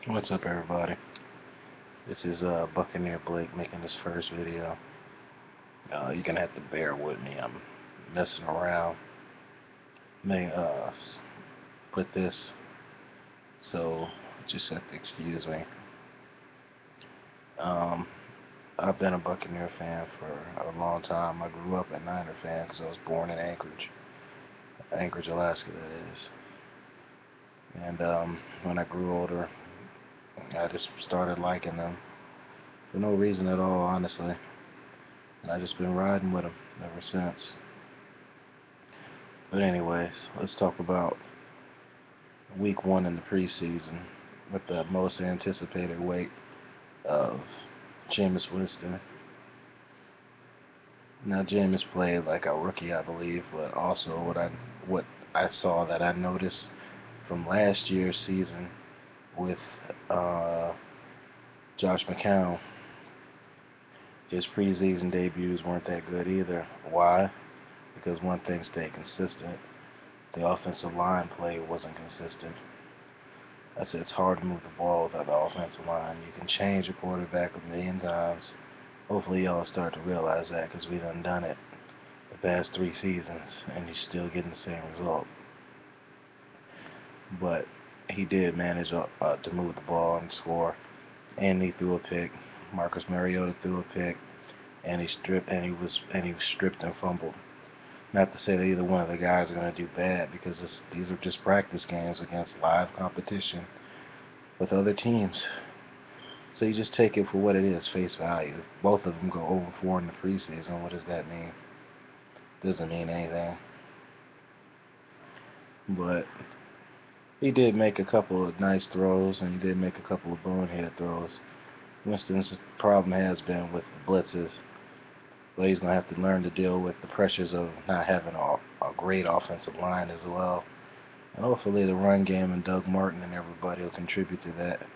What's up, everybody? This is Buccaneer Blake making this first video. You're gonna have to bear with me. I'm messing around. May put this, so just have to excuse me. Um, I've been a Buccaneer fan for a long time. I grew up a Niner fan because I was born in Anchorage, Alaska, that is. And when I grew older, I just started liking them for no reason at all, honestly. And I've just been riding with them ever since. But anyways, let's talk about week one in the preseason with the most anticipated weight of Jameis Winston. Now Jameis played like a rookie, I believe, but also what I saw that I noticed from last year's season with uh, Josh McCown, his preseason debuts weren't that good either. Why? Because one thing stayed consistent. The offensive line play wasn't consistent. I said it's hard to move the ball without the offensive line. You can change a quarterback a million times. Hopefully y'all start to realize that because we done it the past 3 seasons and you're still getting the same result. But he did manage to move the ball and score. And he threw a pick. Marcus Mariota threw a pick, and he was stripped and fumbled. Not to say that either one of the guys are going to do bad because these are just practice games against live competition with other teams. So you just take it for what it is, face value. If both of them go over 4 in the preseason, what does that mean? Doesn't mean anything. But he did make a couple of nice throws, and he did make a couple of bonehead throws. Winston's problem has been with the blitzes, but he's going to have to learn to deal with the pressures of not having a great offensive line as well. And hopefully the run game and Doug Martin and everybody will contribute to that.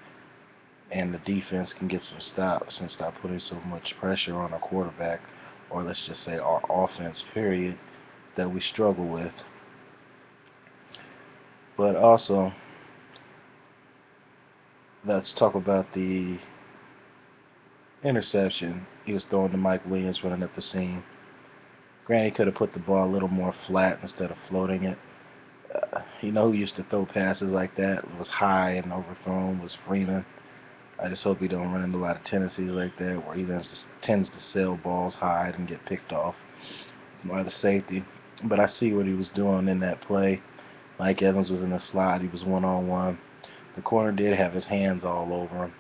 And the defense can get some stops and stop putting so much pressure on our quarterback, or let's just say our offense, period, that we struggle with. But also, let's talk about the interception he was throwing to Mike Williams running up the seam. Granted, he could have put the ball a little more flat instead of floating it. You know who used to throw passes like that? It was high and overthrown was Freeman. I just hope he don't run into a lot of tendencies like that where he tends to sail balls high and get picked off by the safety. But I see what he was doing in that play. Mike Evans was in the slot. He was one-on-one. The corner did have his hands all over him.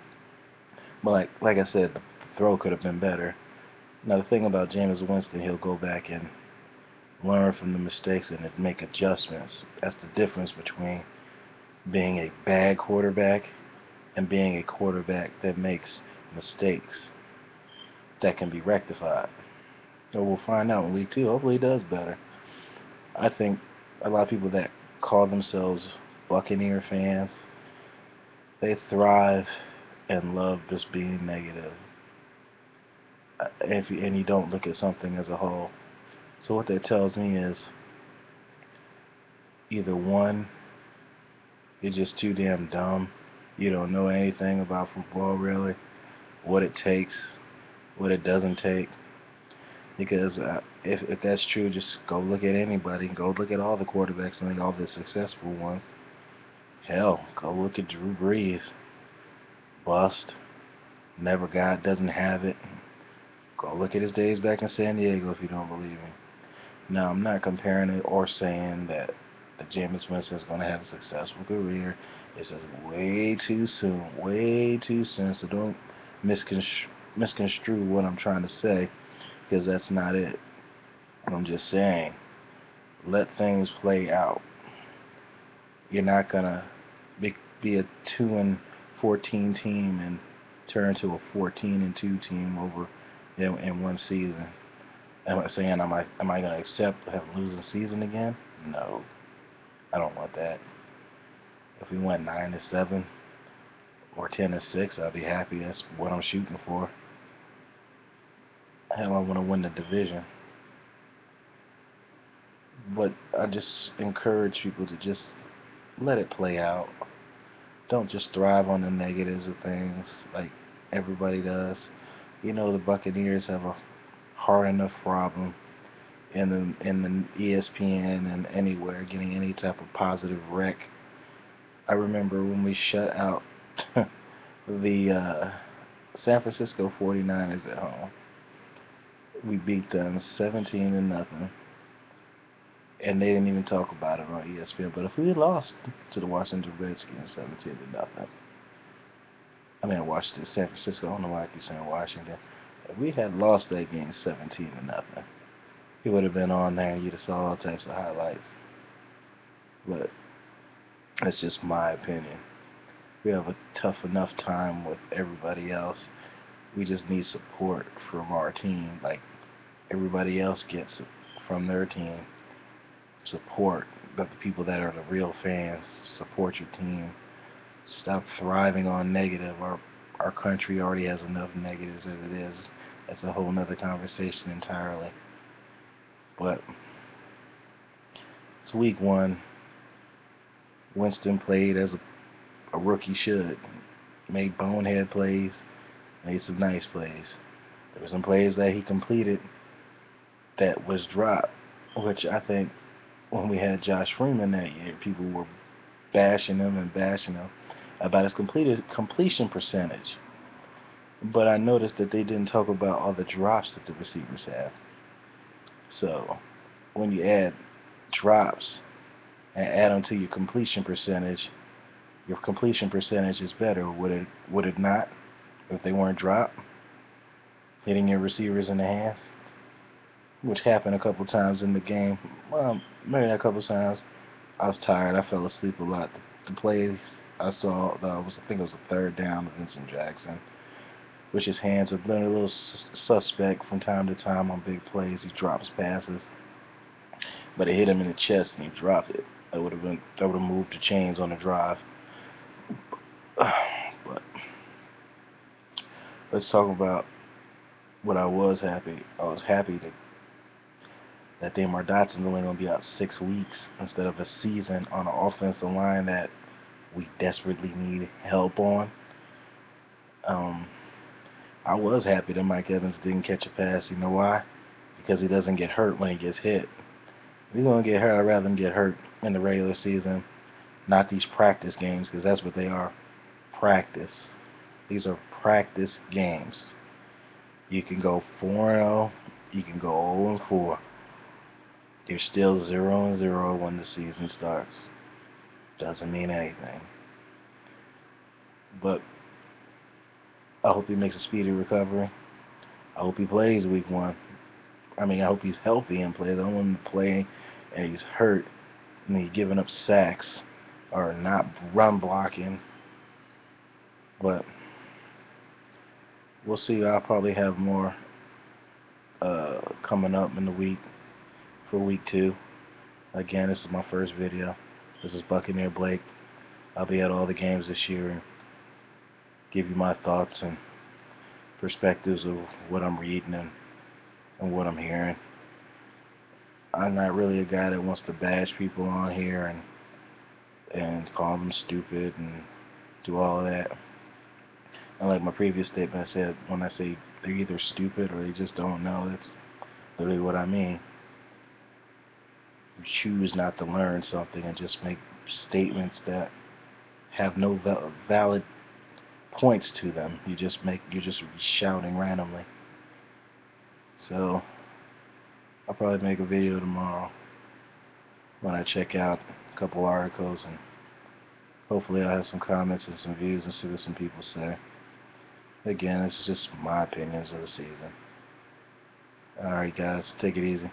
But like I said, the throw could have been better. Now the thing about Jameis Winston, he'll go back and learn from the mistakes and make adjustments. That's the difference between being a bad quarterback and being a quarterback that makes mistakes that can be rectified. So we'll find out in week 2. Hopefully he does better. I think a lot of people that call themselves Buccaneer fans, they thrive and love just being negative. And you don't look at something as a whole. So what that tells me is either one, you're just too damn dumb. You don't know anything about football really, what it takes, what it doesn't take. Because if that's true, just go look at anybody. Go look at all the quarterbacks and all the successful ones. Hell, go look at Drew Brees. Bust. Never got, doesn't have it. Go look at his days back in San Diego if you don't believe me. Now, I'm not comparing it or saying that Jameis Winston is going to have a successful career. It's just way too soon, so don't misconstrue what I'm trying to say, because that's not it. I'm just saying, let things play out. You're not going to be a 2-14 team and turn to a 14-2 team over in one season. Am I saying am I going to accept have a losing season again? No, I don't want that. If we went 9-7 or 10-6, I'll be happy. That's what I'm shooting for. Hell, I want to win the division. But I just encourage people to just let it play out. Don't just thrive on the negatives of things like everybody does. You know, the Buccaneers have a hard enough problem in the ESPN and anywhere getting any type of positive rec. I remember when we shut out the San Francisco 49ers at home. We beat them 17 to nothing, and they didn't even talk about it on ESPN. But if we had lost to the Washington Redskins 17 to nothing, I mean Washington, San Francisco. I don't know why I keep saying Washington. If we had lost that game 17 to nothing, he would have been on there, and you'd have saw all types of highlights. But that's just my opinion. We have a tough enough time with everybody else. We just need support from our team, like everybody else gets from their team. Support that the people that are the real fans support your team. Stop thriving on negative. Our country already has enough negatives as it is. That's a whole nother conversation entirely. But it's week one. Winston played as a rookie should. Made bonehead plays, made some nice plays. There were some plays that he completed that was dropped, which I think when we had Josh Freeman that year, people were bashing him about his completion percentage. But I noticed that they didn't talk about all the drops that the receivers have. So when you add drops and add them to your completion percentage is better. Would it not? If they weren't dropped, hitting your receivers in the hands, which happened a couple times in the game. Well, maybe a couple times. I was tired. I fell asleep a lot. The plays I saw, I think it was a third down of Vincent Jackson, which his hands have been a little suspect from time to time on big plays. He drops passes, but it hit him in the chest and he dropped it. That would have moved the chains on the drive. But let's talk about what I was happy. I was happy that Damar Dotson's only going to be out 6 weeks instead of a season on an offensive line that we desperately need help on. I was happy that Mike Evans didn't catch a pass. You know why? Because he doesn't get hurt when he gets hit. If he's going to get hurt, I'd rather him get hurt in the regular season, not these practice games, because that's what they are. Practice. These are practice games. You can go 4-0, you can go 0-4. You're still 0-0 when the season starts. Doesn't mean anything. But I hope he makes a speedy recovery. I hope he plays week one. I hope he's healthy and plays. I don't want him to play and he's hurt and he's giving up sacks or not run blocking. But we'll see. I'll probably have more coming up in the week for week 2. Again, this is my first video. This is Buccaneer Blake. I'll be at all the games this year and give you my thoughts and perspectives of what I'm reading and what I'm hearing. I'm not really a guy that wants to bash people on here and call them stupid and do all that. And like my previous statement, I said, when I say they're either stupid or they just don't know, that's literally what I mean. You choose not to learn something and just make statements that have no valid points to them. You're just shouting randomly. So I'll probably make a video tomorrow when I check out a couple articles, and hopefully I'll have some comments and some views and see what some people say. Again, this is just my opinions of the season. Alright guys, take it easy.